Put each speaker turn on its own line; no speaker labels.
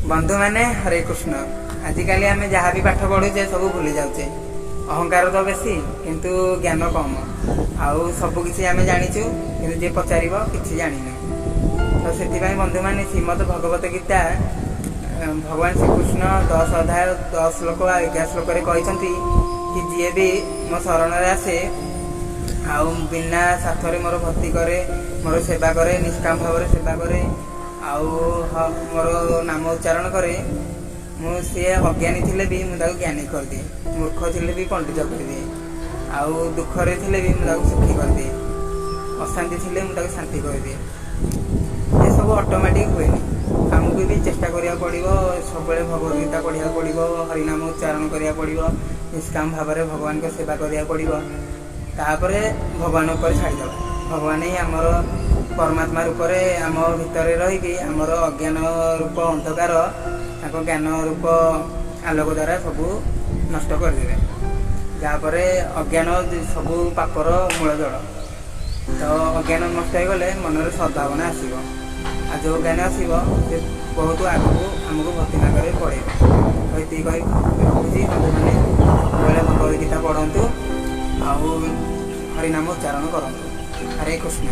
बंधु मैंने हरे कृष्ण आजिकल आम जहाँ भी पाठ पढ़ुचे सब भूली जाऊे अहंकार तो बेसी किंतु ज्ञान कम आउ सबकि आम जाचु कि जी पचार कि जानी तो से बंधु मैंने श्रीमद भगवत गीता भगवान श्रीकृष्ण 10 अध्याय 10 श्लोक 11 श्लोक कहते कि जी भी मो शरण आसे आउ बिना स्वार्थ मोर भक्ति करे मोर सेवा करे निष्काम भाव सेवा करे आउ मोर नाम उच्चारण करे सी अज्ञानी थे भी मुझे ज्ञानी कर दिए मूर्ख थे भी पंडित कर दिए आउ दुखरे थे भी मुझे सुखी कर दिए अशांति थे मुझे शांति कर दिए ये सब ऑटोमेटिक हुए आमको भी चेष्टा करिया पड़िबो सब भगवत गीता पढ़िया पड़िबो हरिनाम उच्चारण करिया पड़िबो निष्काम भाव में भगवान को सेवा करिया पड़िबो तापरे भगवान ऊपर छाड़ीदेवा भगवान ही आमर परमात्मा रूप में आम भितर रहीकि आमर अज्ञान रूप अंधकार ज्ञान रूप आलोक द्वारा सब नष्ट करदे जहाँपर अज्ञान सब पापर मूल जड़ तो अज्ञान नष्ट हो गले मन में सद्भावना आसो आ जो ज्ञान आसो से बहुत आगू आमको भक्ति मार्ग में पड़े तो ये रखुच्छी मैंने भगवत गीता पढ़ु आउ हरिनाम उच्चारण करूँ हरे कृष्ण।